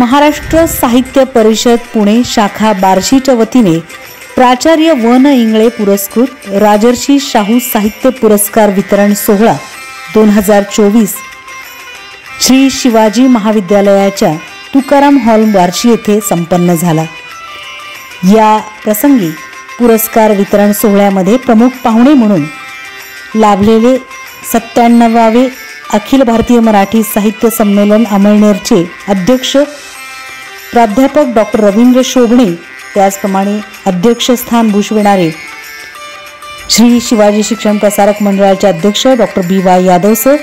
महाराष्ट्र साहित्य परिषद पुणे शाखा बार्शीच्या वतीने प्राचार्य वन इंगळे पुरस्कृत राजर्षी शाहू साहित्य पुरस्कार वितरण सोहळा 2024 श्री शिवाजी महाविद्यालयाच्या तुकाराम हॉल बार्शी येथे संपन्न झाला। या प्रसंगी पुरस्कार वितरण सोहळ्यामध्ये प्रमुख पाहुणे म्हणून लाभलेले 97वे अखिल भारतीय मराठी साहित्य संमेलन अमळनेरचे अध्यक्ष प्राध्यापक डॉक्टर रवींद्र शोभणे, त्याचप्रमाणे अध्यक्षस्थान भूषविणारे श्री शिवाजी शिक्षण प्रसारक मंडळाचे अध्यक्ष डॉक्टर BY यादव सर,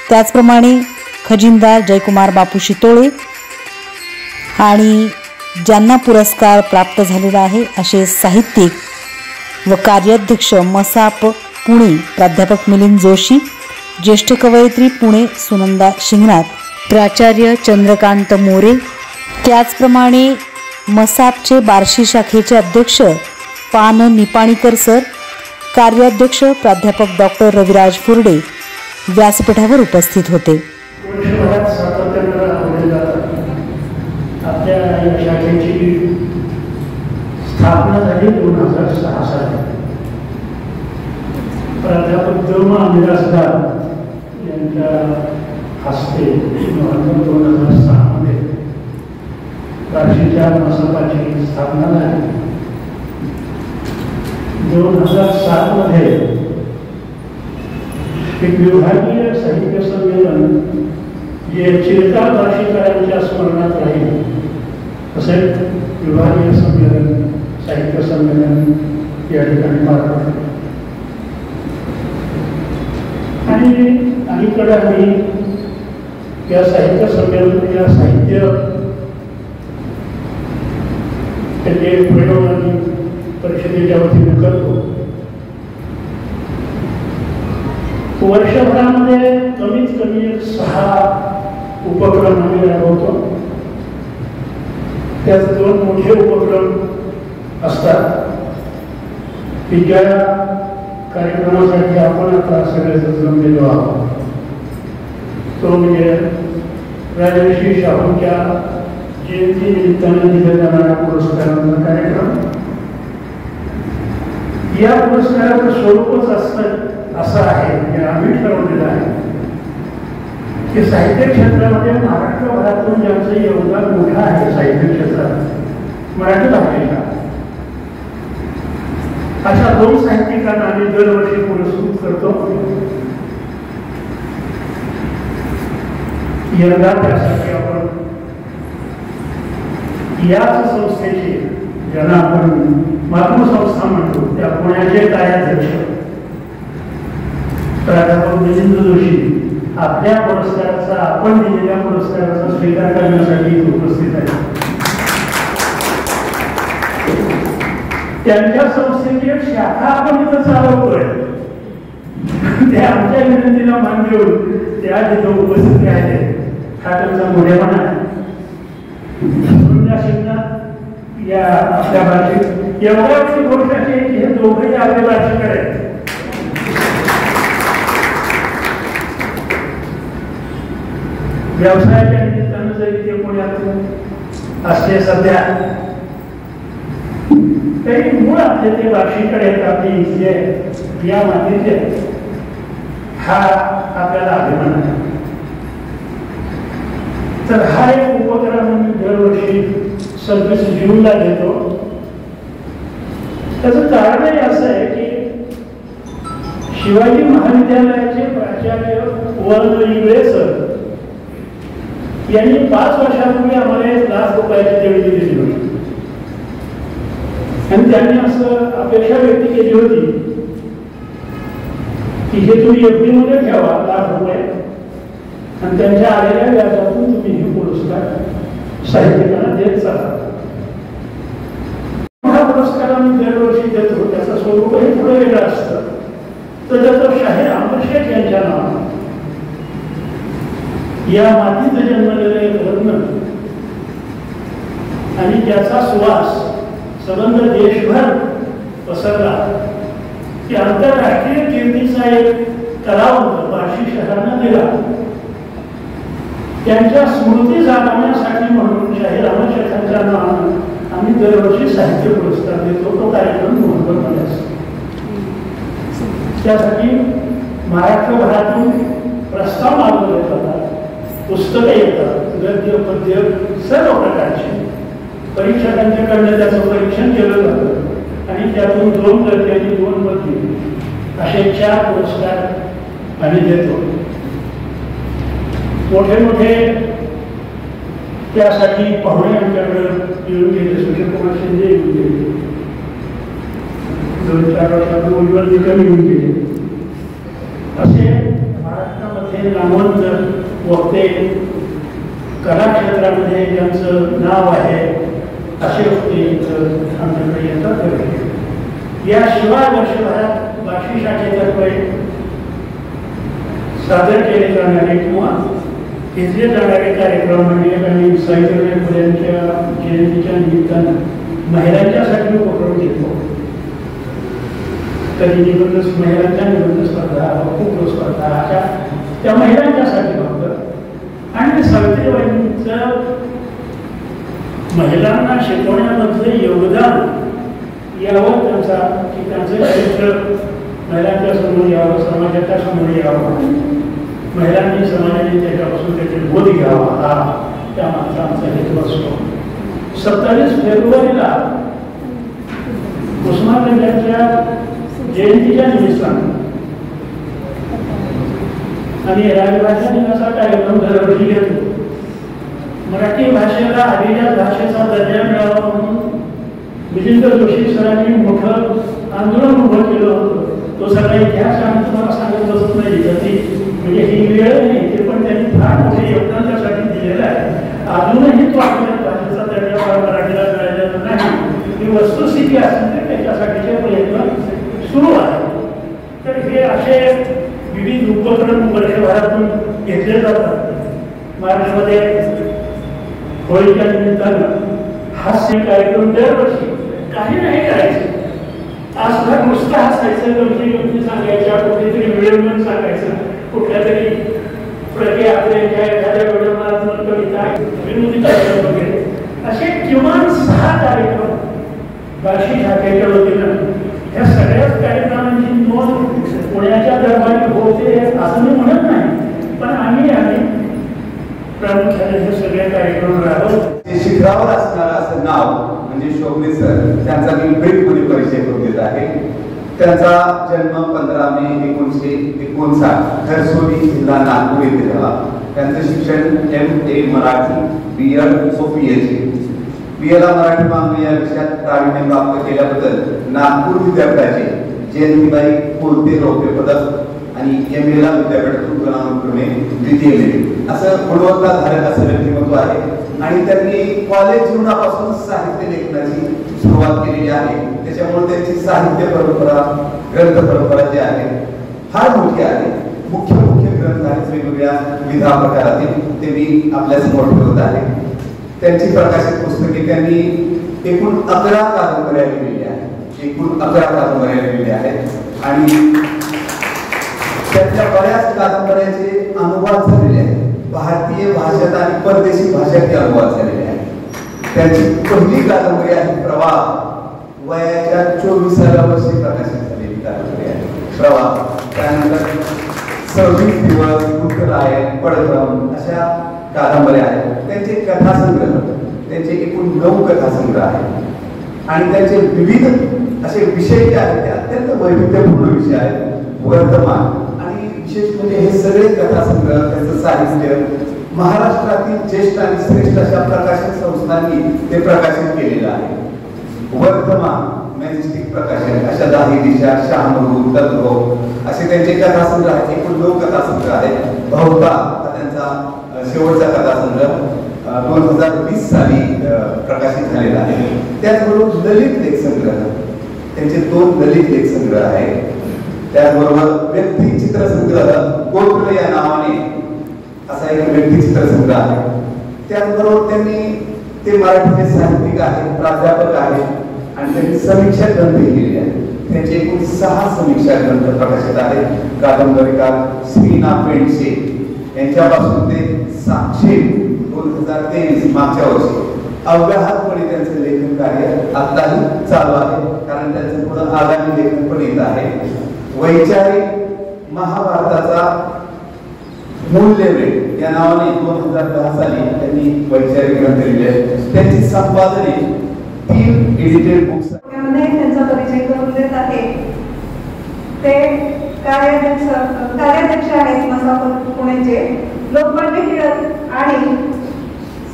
त्याचप्रमाणे खजिनदार जयकुमार बापू शितोळे आणि ज्यांना पुरस्कार प्राप्त झालेला आहे असे साहित्यिक व कार्याध्यक्ष मसाप पुणे प्राध्यापक मिलिंद जोशी, ज्येष्ठ कवयित्री पुणे सुनंदा शिंगणात, प्राचार्य चंद्रकांत मोरे, त्याचप्रमाणे मसापचे बार्शी शाखेचे अध्यक्ष पान निपाणीकर सर, कार्याध्यक्ष प्राध्यापक डॉक्टर रविराज फुर्डे व्यासपीठावर उपस्थित होते। स्थापना झाली 2006 साली। प्राध्यापक दमा मिरासदार यांच्या हस्ते नोव्हेंबर 2006 मध्ये बार्शीच्या मसापाची स्थापना झाली। 2007 मध्ये एक विभागीय साहित्य संमेलन जे चिरकाल बार्शीकरांच्या स्मरणात राहील असे विभागीय संमेलन साहित्य संमेलन या ठिकाणी पार पडले। आणि अलीकडे आम्ही या साहित्य संमेलन या साहित्य त्याचे प्रयोग आणि परिषदेच्या वतीने करतो। वर्षभरामध्ये कमीत कमी 6 उपक्रम आम्ही राबवतो। त्यात 2 मोठे उपक्रम असतात की ज्या कार्यक्रमासाठी आपण आता सगळे जमलेलो आहोत, तो म्हणजे राजर्षी शाहूंच्या जयंती निमित्ताने दिल्या जाणाऱ्या पुरस्कारांचा कार्यक्रम। या पुरस्काराचं स्वरूपच असं आहे की आम्ही ठरवलेलं आहे की साहित्य क्षेत्रामध्ये महाराष्ट्रभरातून ज्यांचं योगदान मोठं आहे साहित्य क्षेत्रात मराठी भाषेचा, अशा 2 साहित्यिकांना आम्ही दरवर्षी पुरस्कृत करतो। यंदा त्यासाठी आपण याच संस्थेचे, ज्यांना आपण मातृसंस्था म्हणतो, त्या पुण्याचे कार्याध्यक्ष प्राध्यापक मिलिंद जोशी आपल्या पुरस्काराचा, आपण दिलेल्या पुरस्काराचा स्वीकार करण्यासाठी उपस्थित आहे। त्यांच्या संस्थेची एक शाखा आपण इथं चालवतोय, ते आमच्या विनंतीला मान देऊन त्या तिथं उपस्थित आहेत। हा त्यांचा मोठेपणा आहे। या आपल्या भाषेत एवढी गोष्ट अशी की हे दोघंही आपल्या भाषेकडे आहेत। व्यवसायाच्या निमित्तानं जरी ते पुण्यात असले सध्या तरी मूळ आपले ते बार्शीकडे आहेत, आपली इथले या मातीचे, हा आपल्याला अभिमान आहे। तर हा एक उपक्रम मी दरवर्षी 26 जूनला घेतो। त्याचं कारणही असं आहे की शिवाजी महाविद्यालयाचे प्राचार्य वन इंगळे सर यांनी 5 वर्षापूर्वी आम्हाला 1 लाख रुपयाची देणगी दिली होती आणि त्यांनी असं अपेक्षा व्यक्त केली होती की हे तुम्ही FD मध्ये ठेवा 1 लाख रुपये आणि त्यांच्या आलेल्या व्याजातून तुम्ही हे पुरस्कार साहित्यिकांना देत चाला। हा पुरस्कार आम्ही दरवर्षी देतो। त्याचं स्वरूपही थोडं वेगळं असतं। तर त्याचं शाहीर अमर शेख यांच्या नावानं या मातीत जन्मलेलं एक रत्न आणि त्याचा सुवास संबंध देशभर पसरला की आंतरराष्ट्रीय कीर्तीचा एक कलावंत बार्शी शहरानं दिला। त्यांच्या स्मृती जागवण्यासाठी म्हणून परीक्षकांच्याकडनं त्याचं परीक्षण केलं जातं आणि त्यातून 2 दर्जाची 2 पदवी असे 4 पुरस्कार आम्ही देतो. मोठे मोठे त्यासाठी पाहुणे आमच्याकडे येऊन गेले. सूर्यकुमार शिंदे येऊन गेले, 2-4 वर्षात उज्ज्वल निकम येऊन गेले. असे महाराष्ट्रामध्ये नामवंत वक्ते, कला क्षेत्रामध्ये ज्यांचं नाव आहे असे वक्ते आमच्याकडे येतात. याशिवाय वर्षभरात बार्शी शाखेतर्फे सादर केले जाणारे किंवा घेतले जाणारे कार्यक्रम म्हणजे आम्ही सावित्रीबाई फुलेंच्या जयंतीच्या निमित्तानं महिलांच्यासाठी उपक्रम घेतो. कधी महिलांच्या निबंध स्पर्धा, वक्तृत्व स्पर्धा अशा त्या महिलांच्यासाठी फक्त. आणि सावित्रीबाईंचं महिलांना शिकवण्यामधलं योगदान यावं त्यांचं चरित्र महिलांच्या समोर यावं, समाजाच्या समोर यावं, महिलांनी समाजाने त्याच्यापासून त्याचे बोध घ्यावा हा त्या माणसांचा हेतू असतो. 27 फेब्रुवारीला उस्मानाबादच्या जयंतीच्या निमित्तानं आणि राजभाषा दिनाचा कार्यक्रम दरवर्षी घेतो. मराठी भाषेला आधीच्या भाषेचा दर्जा मिळावा म्हणून मिलिंद जोशी सरांनी मोठं आंदोलन उभं केलं होतं. तो सगळा इतिहास आम्ही तुम्हाला सांगत बसत नाही, म्हणजे ही वेळ नाही, ते पण त्यांनी फार मोठे योगदान त्यासाठी दिलेलं आहे. अजूनही तो आपल्या भाषेचा दर्जा मराठीला मिळालेला नाही. ही वस्तुस्थिती असेल तर त्याच्यासाठीचे प्रयत्न सुरू आहे. तर हे असे विविध उपक्रम वर्षभरातून घेतले जातात. मार्चमध्ये होळीच्या निमित्तानं हास्य कार्यक्रम दरवर्षी काही नाही करायचं. आज नुसतं हसायचं, गमती सांगायच्या, कुठेतरी विडंबन सांगायचं, कुठल्या तरी प्रति आपल्या एखाद्या विडंबनात्मक कविता, विनोदी कार्यक्रम वगैरे असे किमान 6 कार्यक्रम बार्शी शाखेच्या वतीनं. ह्या सगळ्याच कार्यक्रमांची नोंद पुण्याच्या दरबारी होते असं मी म्हणत नाही, पण आम्ही प्रामुख्याने हे सगळे कार्यक्रम राबवतो. शिखरावर असणारं असं नाव म्हणजे शोभने सर, त्यांचा मी ब्रीफमध्ये परिचय करून देत आहे. त्यांचा जन्म 15 मे 1959 घरसोली, जिल्हा नागपूर येथे झाला. त्यांचं शिक्षण MA Marathi, BEd PhD. BA Marathi मागणी या विषयात प्रावीण्य प्राप्त केल्याबद्दल नागपूर विद्यापीठाचे जयंतीबाई कोलते रौप्य पदक आणि MA ला विद्यापीठ तुलनाक्रमे द्वितीय मिळाले. असं गुणवत्ताधारक असं व्यक्तिमत्व आहे आणि त्यांनी कॉलेज जीवनापासून साहित्य लेखनाची सुरुवात केलेली आहे. त्याच्यामुळे त्यांची साहित्य परंपरा, ग्रंथ परंपरा जी आहे फार मोठी आहे. मुख्य ग्रंथ आहेत वेगवेगळ्या विधा प्रकारातील, ते मी आपल्या समोर ठेवत आहे. त्यांची प्रकाशित पुस्तके त्यांनी एकूण 11 कादंबऱ्या लिहिलेल्या आहेत. एकूण 11 कादंबऱ्या लिहिलेल्या आहेत आणि त्यातल्या बऱ्याच कादंबऱ्यांचे अनुवाद झालेले आहेत. भारतीय भाषेत आणि परदेशी भाषेत अनुवाद झालेले आहेत. त्यांची पहिली कादंबरी आहे प्रवाह, वयाच्या 24व्या वर्षी प्रकाशित झालेली कादंबरी आहे प्रवाह. त्यानंतर 26 दिवस, उत्तरायण, पडगम अशा कादंबऱ्या आहेत. त्यांचे कथासंग्रह, त्यांचे एकूण 9 कथासंग्रह आहेत आणि त्यांचे विविध असे विषय जे आहेत ते अत्यंत वैविध्यपूर्ण विषय आहेत. वर्तमान आणि विशेष म्हणजे हे सगळे कथासंग्रह, त्यांचं साहित्य महाराष्ट्रातील ज्येष्ठ आणि श्रेष्ठ अशा प्रकाशन संस्थांनी ते प्रकाशित केलेलं आहे. वर्तमान, मॅजेस्टिक प्रकाशन, अशा 10 दिशा, शहामृग, तत्व असे त्यांचे कथासंग्रह आहेत. एकूण 9 कथासंग्रह आहेत. भवता हा त्यांचा शेवटचा कथासंग्रह 2020 साली प्रकाशित झालेला आहे. त्याचबरोबर ललित लेख संग्रह, त्यांचे 2 ललित लेख संग्रह आहेत. त्याचबरोबर व्यक्ती चित्रसंग्रह कोत्र या नावाने असा एक व्यक्ती चित्रसंग्रह आहे. त्याचबरोबर त्यांनी ते मराठीचे साहित्यिक आहेत, प्राध्यापक आहेत आणि त्यांनी समीक्षा ग्रंथ लिहिलेले आहेत. त्यांचे एकूण 6 समीक्षा ग्रंथ प्रकाशित आहेत. कादंबरीकार श्री ना. पेंडसे यांच्यापासून ते साक्षी 2023 मागच्या वर्षी अव्याहतपणे त्यांचे लेखन कार्य आताही चालू आहे, कारण त्यांचं पुढे आगामी लेखन पण येत आहे. वैचारिक महाभारताचा मूल्यवेध या नावाने 2010 साली त्यांनी वैचारिक ग्रंथ लिहिले. त्यांची संपादने 3 एडिटेड बुक्स त्यांचा परिचय करून देत आहे। ते कार्याध्यक्ष आहेत मसाप पुणेचे, लोकमान्य टिळक आणि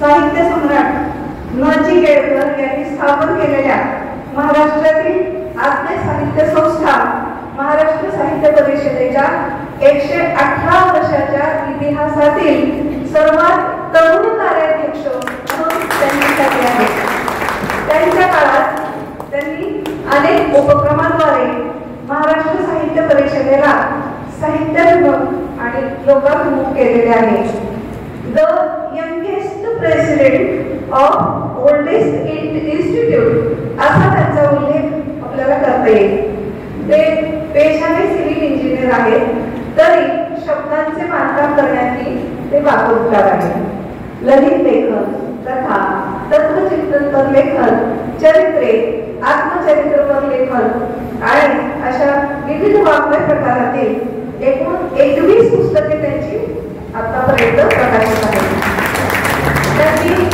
साहित्य सम्राट न.जी. केळकर यांनी स्थापन केलेल्या महाराष्ट्रातील आद्य साहित्य संस्था महाराष्ट्र साहित्य परिषदेच्या 118 वर्षाच्या इतिहासातील सर्वात तरुण कार्याध्यक्ष म्हणून त्यांनी ठरले आहे। त्यांच्या काळात त्यांनी अनेक उपक्रमांद्वारे महाराष्ट्र साहित्य परिषदेला साहित्याभिमुख आणि लोकाभिमुख केलेले आहे। The youngest president of oldest institute असा त्यांचा उल्लेख आपल्याला करता येईल। ते पेशाने सिव्हिल इंजिनियर आहेत, तरी शब्दांचे बांधकाम करण्याची ते वाकूकार आहेत। ललित लेखन, कथा, तत्वचिंतनपर लेखन, चरित्रे, आत्मचरित्रपर लेखन आणि अशा विविध वाङ्मय प्रकारातील एकूण 21 पुस्तके त्यांची आतापर्यंत प्रकाशित आहेत। त्यांनी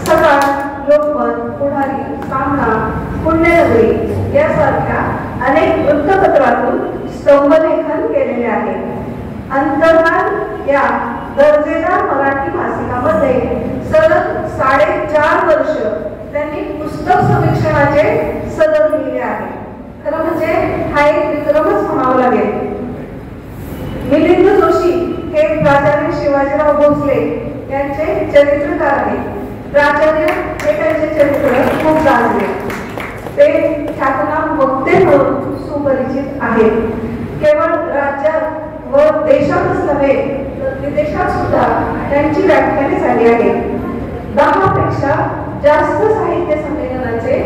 सकाळ, लोकमत, पुढारी, सामना, पुण्यनगरी यासारख्या अनेक वृत्तपत्रातून स्तंभलेखन केलेले आहे। अंतर्नाद या दर्जेदार मराठी मासिकामध्ये सलग 4.5 वर्ष त्यांनी पुस्तक समीक्षणाचे सदर लिहिले आहे। खरं म्हणजे हा एक विक्रमच म्हणावा लागेल। मिलिंद जोशी हे प्राचार्य शिवाजीराव भोसले यांचे चरित्रकार आहेत। प्राचार्य हे त्यांचे चरित्र खूप गाजले। ते ख्यातनाम वक्ते म्हणून सुपरिचित आहेत। केवळ राज्यात व देशातच नव्हे तर विदेशात सुद्धा त्यांची व्याख्याने झाली आहेत। 10 पेक्षा जास्त साहित्य संमेलनाचे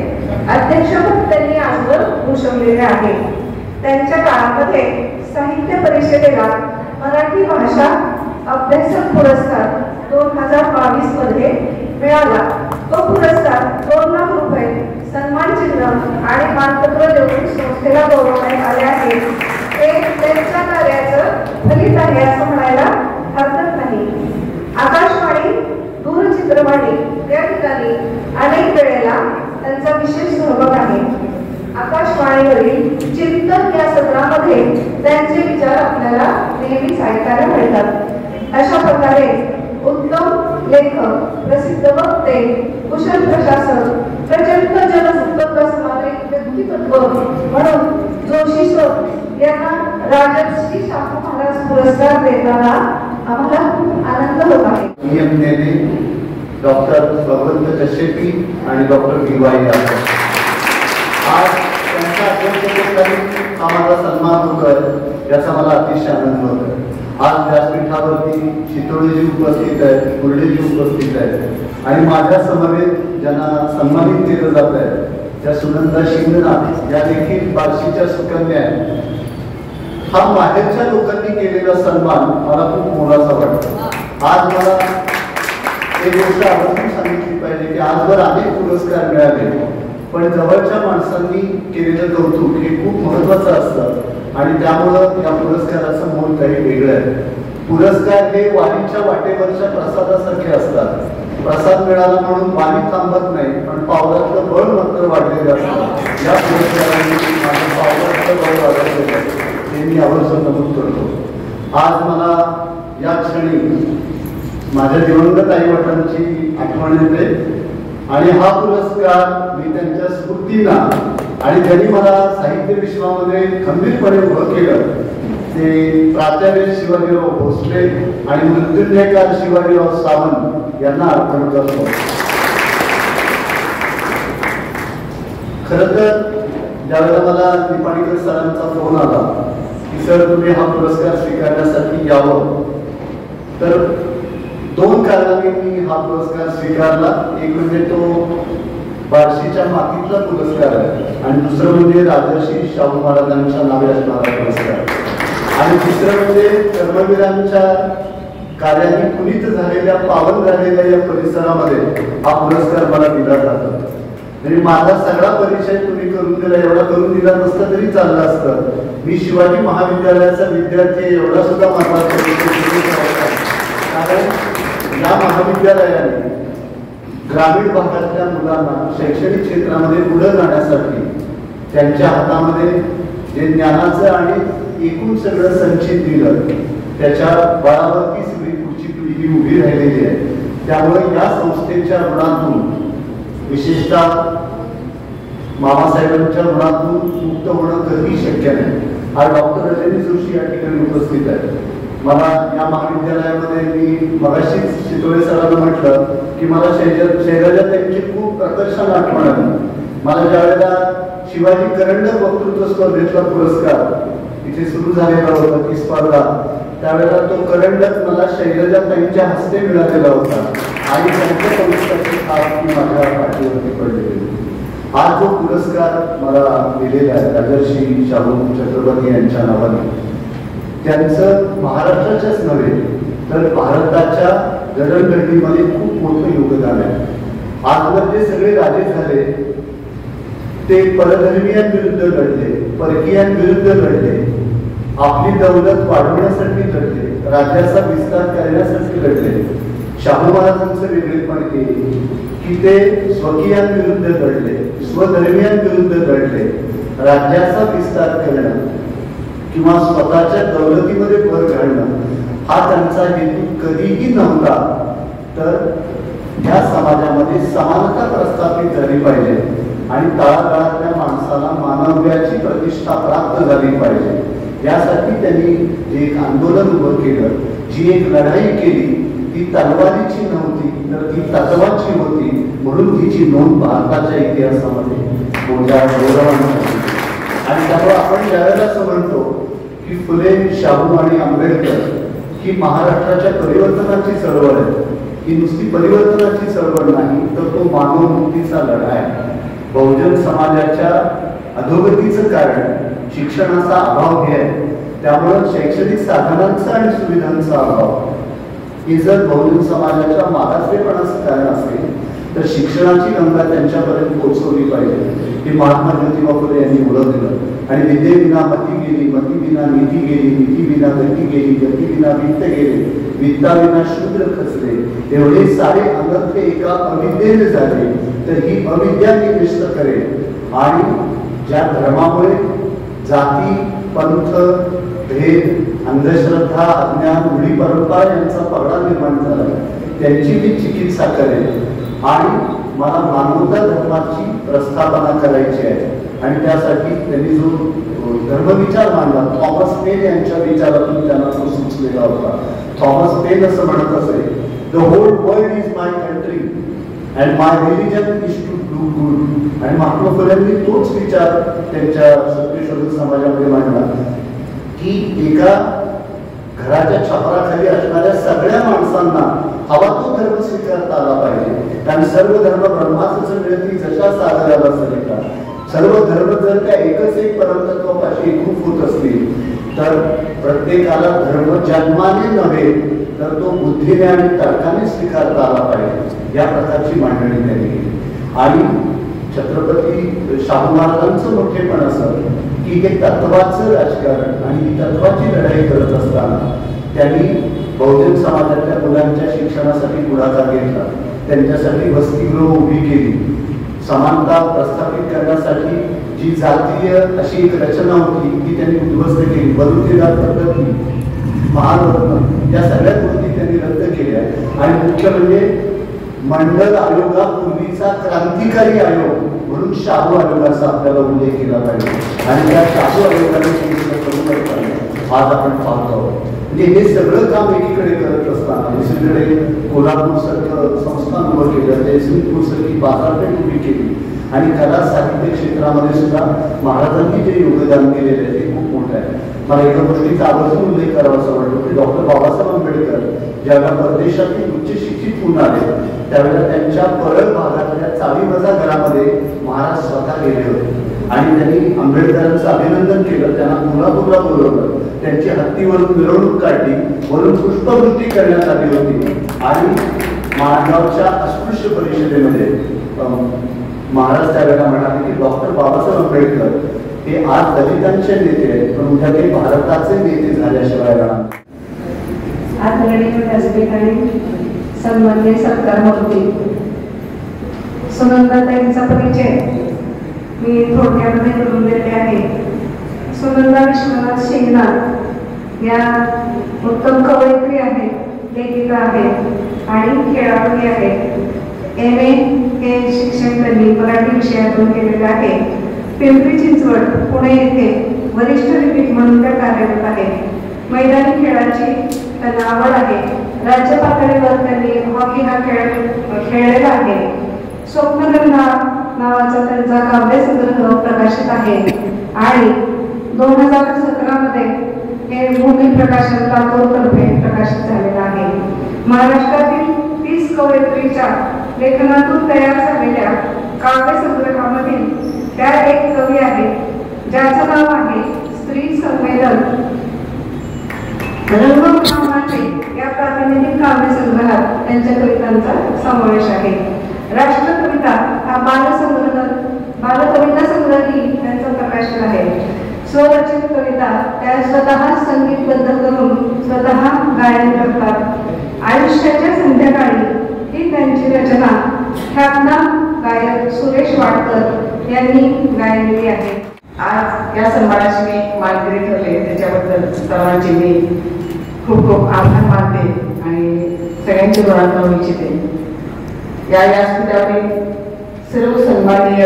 अध्यक्षपद त्यांनी आजवर भूषवलेले आहे। त्यांच्या काळामध्ये साहित्य परिषदेला मराठी भाषा अभ्यासक पुरस्कार 2022 मध्ये मिळाला। तो पुरस्कार 2 लाख रुपये, सन्मान चिन्ह आणि मानपत्र देऊन संस्थेला गौरवण्यात आले आहे। हे त्यांच्या कार्याचं फलित आहे असं म्हणायला हरकत नाही। आकाशवाणी, दूरचित्रवाणी या ठिकाणी अनेक वेळेला त्यांचा विशेष सहभाग आहे। आकाशवाणीवरील चिंतन या सत्रामध्ये त्यांचे विचार आपल्याला नेहमीच ऐकायला मिळतात। अशा प्रकारे उत्तम लेखक, प्रसिद्ध वक्ते, कुशल प्रशासक, प्रचंड जनसंपर्क समावेश व्यक्तिमत्व म्हणून जोशी सर यांना राजर्षी शाहू महाराज पुरस्कार देताना आम्हाला खूप आनंद होत आहे। नियमनेने डॉक्टर भगवंत कश्यपी आणि डॉक्टर डी.वाय. आज त्यांच्या अध्यक्षतेखाली आम्हाला सन्मान होतोय याचा मला अतिशय आनंद होतोय। आज व्यासपीठावरती चितोळेजी उपस्थित आहेत, कुर्डेजी उपस्थित आहेत आणि माझ्या समवेत ज्यांना सन्मानित केलं जात आहे त्या सुनंदा शिंगणात या देखील बार्शीच्या सुकन्या आहेत। हा बाहेरच्या लोकांनी केलेला सन्मान मला खूप मोलाचा वाटतो। आज मला एक गोष्ट आवर्जून सांगितली पाहिजे की आजवर अनेक पुरस्कार मिळाले, पण जवळच्या माणसांनी केलेलं कौतुक हे खूप महत्वाचं असतं आणि त्यामुळं या पुरस्काराचं मोल काही वेगळं आहे। पुरस्कार हे वाणीच्या वाटेवरच्या प्रसादासारखे असतात। प्रसाद मिळाला म्हणून वाणी थांबत नाही, पण पावलातलं बळ मात्र वाढलेलं असतं। या पुरस्काराने माझं पावलातलं बळ वाढवलेलं आहे हे मी आवर्जून नमूद करतो। आज मला या क्षणी माझ्या दिवंगत आईवडिलांची आठवण येते आणि हा पुरस्कार मी त्यांच्या स्फूर्तीला आणि ज्यांनी मला साहित्य विश्वामध्ये खंबीरपणे उभं केलं ते प्राचार्य शिवाजीराव भोसले आणि मृत्युंजयकार शिवाजीराव सावंत यांना अर्पण करतो। खरं तर ज्यावेळेला मला निपाणीकर सरांचा फोन आला की सर तुम्ही हा पुरस्कार स्वीकारण्यासाठी यावं, तर 2 कारणांनी मी हा पुरस्कार स्वीकारला। एक म्हणजे तो बार्शीच्या मातीतला पुरस्कार आहे आणि दुसरं म्हणजे राजर्षी शाहू महाराजांच्या नावे असणारा पुरस्कार आणि तिसरं म्हणजे कर्मवीरांच्या कार्याने पुनीत झालेल्या, पावन झालेल्या या परिसरामध्ये हा पुरस्कार मला दिला जातो। म्हणजे माझा सगळा परिचय तुम्ही करून दिला, एवढा करून दिला नसता तरी चाललं असतं। मी शिवाजी महाविद्यालयाचा विद्यार्थी एवढा सुद्धा महत्वाचा, कारण या महाविद्यालयाने ग्रामीण भागातल्या मुलांना शैक्षणिक क्षेत्रामध्ये पुढे जाण्यासाठी त्यांच्या हातामध्ये जे ज्ञानाचं आणि एकूण सगळं संचित दिलं त्याच्या बळावरती सगळी पुढची पिढी ही उभी राहिलेली आहे. त्यामुळे या संस्थेच्या ऋणातून विशेषतः मामासाहेबांच्या ऋणातून मुक्त होणं कधीही शक्य नाही. आज डॉक्टर रजनी जोशी या ठिकाणी उपस्थित आहेत. मला या महाविद्यालयामध्ये मी मगाशीच शितोळे सरांना म्हटलं की मला शैलजा त्यांची खूप प्रकर्षण आठवण आली. मला ज्यावेळेला शिवाजी करंडक वक्तृत्व स्पर्धेतला पुरस्कार इथे सुरू झालेला होता ती स्पर्धा, त्यावेळेला तो करंडक मला शैलजा ताईंच्या हस्ते मिळालेला होता आणि त्यांच्या संस्थेची थाप माझ्या पाठीवरती पडलेली. हा जो पुरस्कार मला दिलेला आहे राजर्षी शाहू छत्रपती यांच्या नावाने, त्यांचं महाराष्ट्राच्याच नव्हे तर भारताच्या जडणघडणीमध्ये खूप मोठं योगदान आहे. आजवर जे सगळे राजे झाले ते परधर्मीयांविरुद्ध लढले, परकीयांविरुद्ध लढले, आपली दौलत वाढवण्यासाठी लढले, राज्याचा विस्तार करण्यासाठी लढले. शाहू महाराजांचं वेगळेपण की ते स्वकीयांविरुद्ध लढले, स्वधर्मीयांविरुद्ध लढले. राज्याचा विस्तार करणं किंवा स्वतःच्या दौलतीमध्ये भर घालणं हा त्यांचा हेतू कधीही नव्हता. तर ह्या समाजामध्ये समानता प्रस्थापित झाली पाहिजे आणि तळागाळातल्या माणसाला मानव्याची प्रतिष्ठा प्राप्त झाली पाहिजे. यासाठी त्यांनी जे एक आंदोलन उभं केलं, जी एक लढाई केली, ती तलवारीची नव्हती तर ती तत्वाची होती. म्हणून तिची नोंद भारताच्या इतिहासामध्ये मोठ्या गौरवाने झाली. आणि त्यामुळे आपण ज्यावेळेला असं म्हणतो की फुले, शाहू आणि आंबेडकर ही महाराष्ट्राच्या परिवर्तनाची चळवळ आहे, ही नुसती परिवर्तनाची चळवळ नाही तर तो मानवमुक्तीचा लढा आहे. बहुजन समाजाच्या अधोगतीचं कारण शिक्षणाचा अभाव हे आहे. त्यामुळे शैक्षणिक साधनांचा आणि सुविधांचा अभाव हे जर बहुजन समाजाच्या मागासलेपणाचं कारण असेल तर शिक्षणाची गंगा त्यांच्यापर्यंत पोहोचवली पाहिजे. हे महात्मा ज्योतिबा फुले यांनी ओळखलं आणि विद्येविना मती गेली, मतीविना नीती गेली, नीतीविना गती गेली, गतीविना वित्त गेले, वित्ताविना शूद्र खचले. एवढे सारे अनर्थ एका अविद्येने झाले तर ही अविद्या निविष्ट करेल. आणि ज्या धर्मामुळे जाती, पंथ, भेद, अंधश्रद्धा, अज्ञान, रूढी परंपरा यांचा पगडा निर्माण झाला त्यांची मी चिकित्सा करेन. आणि मला मानवता धर्माची प्रस्थापना करायची आहे. आणि त्यासाठी त्यांनी जो धर्मविचार मांडला, थॉमस पेन यांच्या विचारातून त्यांना तो सुचलेला होता. थॉमस पेन असं म्हणत असे, the whole world is my country and my religion is to do good. आणि महात्मा फुलेंनी तोच विचार त्यांच्या सत्यशोधक समाजामध्ये मांडला की एका घराच्या छपराखाली असणाऱ्या सगळ्या माणसांना हवा तो धर्म स्वीकारता आला पाहिजे. कारण सर्व धर्म ब्रह्माच मिळती जशा सागराला सरिता. सर्व धर्म जर त्या एकच एक परमतत्वापाशी एकरूप होत असतील तर प्रत्येकाला धर्म जन्माने नव्हे तर तो बुद्धीने आणि तर्काने स्वीकारता आला पाहिजे. या प्रकारची मांडणी त्यांनी केली. आणि छत्रपती शाहू महाराजांचं मोठेपण असं की हे तत्वाचं राजकारण आणि ही तत्वाची लढाई करत असताना त्यांनी बहुजन समाजातल्या मुलांच्या शिक्षणासाठी पुढाकार घेतला. त्यांच्यासाठी वसतिगृह उभी केली. समानता प्रस्थापित करण्यासाठी जी जातीय अशी एक रचना होती ती त्यांनी उद्ध्वस्त केली. बलुतेदार पद्धती, महारत्न या सगळ्या गोष्टी त्यांनी रद्द केल्या. आणि मुख्य म्हणजे मंडल आयोगापूर्वीचा क्रांतिकारी आयोग म्हणून शाहू आयोगाचा आपल्याला उल्लेख केला पाहिजे. आणि त्या शाहू आयोगाने आज आपण पाहतो. म्हणजे हे सगळं काम एकीकडे करत असताना दुसरीकडे कोल्हापूर सारखं संस्थान उभं केलं, जयसिंगपूर सारखी बाजारपेठ उभी केली. आणि कला साहित्य क्षेत्रामध्ये सुद्धा महाराजांनी जे योगदान दिलेलं आहे ते खूप मोठं आहे. मला एका गोष्टीचा आवर्जून उल्लेख करावासा वाटतो की डॉक्टर बाबासाहेब आंबेडकर ज्यावेळेला परदेशातील उच्च शिक्षित होऊन आले त्यावेळेला त्यांच्या परळ भागातल्या चावीवजा घरामध्ये महाराज स्वतः गेले होते. आणि त्यांनी आंबेडकरांचं अभिनंदन केलं, त्यांना कोल्हापूरला बोलवलं, त्यांची हत्तीवरून मिरवणूक काढली, वरून पुष्पवृत्ती करण्यात आली होती. आणि माणगावच्या अस्पृश्य परिषदेमध्ये महाराज त्यावेळेला म्हणाले की डॉक्टर बाबासाहेब आंबेडकर हे आज दलितांचे नेते आहेत पण उद्या ते भारताचे नेते झाल्याशिवाय राहणार. आदरणीय व्यासपीठ आणि सन्माननीय सरकार होते सुनंदाताईंचा परिचय मी थोडक्यामध्ये करून देते आहे. सुनंदा विश्वनाथ शिंगणात या उत्तम कवयित्री आहेत, लेखिका आहेत आणि खेळाडू आहेत. MA हे शिक्षण त्यांनी मराठी विषयातून केलेले आहे. पिंपरी चिंचवड पुणे येथे वरिष्ठ लिपिक म्हणून त्या कार्यरत आहेत. मैदानी खेळाची त्यांना आवड आहे. राज्य पातळीवर त्यांनी हॉकी हा खेळ खेळलेला आहे. स्वप्नगंधा नावाचा त्यांचा काव्यसंग्रह प्रकाशित आहे आणि 2017 मध्ये हे भूमी प्रकाशन लातूरतर्फे प्रकाशित झालेलं आहे. महाराष्ट्रातील 30 कवयित्रीच्या लेखनातून तयार झालेल्या काव्यसंग्रहामधील त्या एक कवी आहेत ज्याचं नाव आहे स्त्री संमेलन. रंगभामाचे या प्रातिनिधिक काव्यसंग्रहात त्यांच्या कवितांचा समावेश आहे. राष्ट्रकविता हा बालकविता संग्रही त्यांचा प्रकाशन आहे. स्वरचित कविता त्या स्वतः संगीतबद्ध करून स्वतः गायन करतात. आयुष्याच्या संध्याकाळी ही त्यांची रचना ख्यातनाम गायक सुरेश वाडकर यांनी गायलेली आहे. आज या सन्मानाची मी मानकरी ठरले त्याच्याबद्दल सर्वांचे मी खूप खूप आभार मानते आणि सगळ्यांचे ऋण करू इच्छिते. या व्यासपीठावरील सर्व सन्माननीय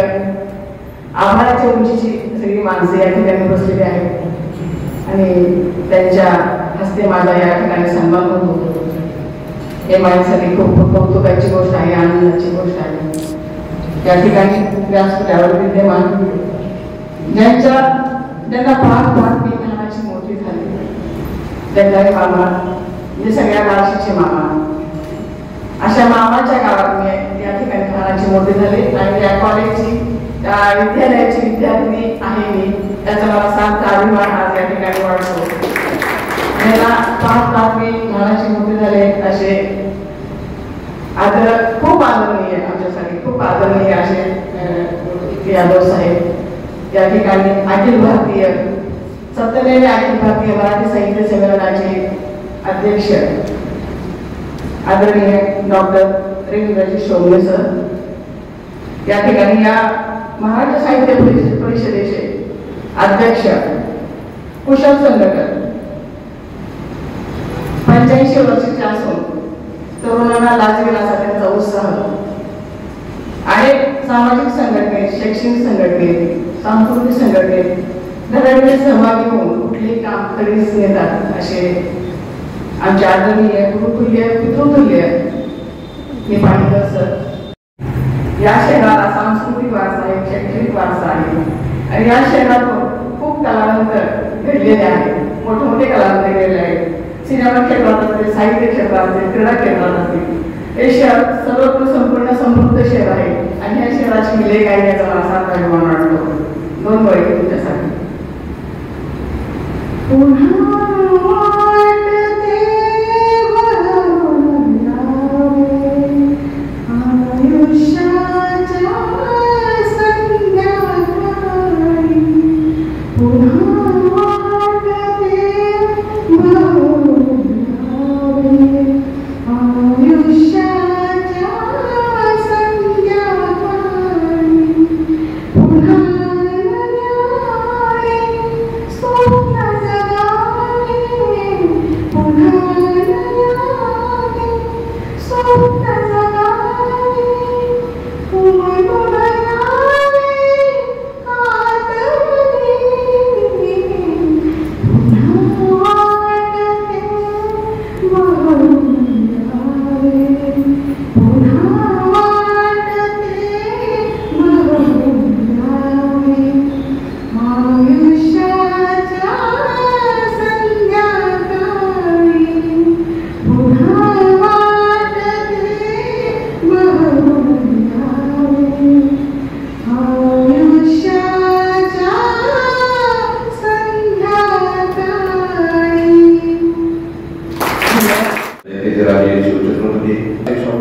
आभाराच्या उंचीची सगळी माणसे या ठिकाणी बसलेली आहेत आणि त्यांच्या हस्ते माझा या ठिकाणी सन्मान होतो. हे माझ्यासाठी खूप खूप कौतुकाची गोष्ट आहे, आनंदाची गोष्ट आहे. या ठिकाणी व्यासपीठावर विद्यमान ज्यांना पाहत पाहत मी लहानाची मोठी झाली, त्यांना मामा म्हणजे सगळ्या बार्शीचे मामा, अशा मामाच्या गावात मी या ठिकाणी लहानाची मोठी झाली आणि या कॉलेजची त्या विद्यालयाची विद्यार्थी आहे मी, त्याचा मला सार्थ अभिमान आज या ठिकाणी वाटतो. मला पाच पाच मी लहानाची मोठी झाले असे आदर खूप आदरणीय, आमच्यासाठी खूप आदरणीय असे यादव साहेब या ठिकाणी अखिल भारतीय 70वें अखिल भारतीय मराठी साहित्य संमेलनाचे अध्यक्ष आदरणीय डॉक्टर रेणुकाजी शोभणे सर, या ठिकाणी या महाराष्ट्र साहित्य परिषदेचे अध्यक्ष कुशल संघटक 85 वर्षाचे असून तरुणांना लाजवेल असा त्यांचा उत्साह, अनेक सामाजिक संघटनेत, शैक्षणिक संघटनेत, सांस्कृतिक संघटनेत धडाडीने सहभागी होऊन कुठलेही काम कधीच नेतात असे आमचे आदरणीय गुरुतुल्य पितृतुल्य निपाणीकर सर. या शहराला सांस्कृतिक वारसा आहे, शैक्षणिक वारसा आहे आणि या शहरातून खूप कलावंत घडलेले आहेत, मोठमोठे कलावंत घडलेले आहेत. सिनेमा क्षेत्रात असतील, साहित्य क्षेत्रात असतील, क्रीडा क्षेत्रात असतील. हे शहर सर्वत्र संपूर्ण समृद्ध शहर आहे आणि या शहराची विले काय याचा मला सार्थ अभिमान वाटतो. 2 वय तुमच्यासाठी.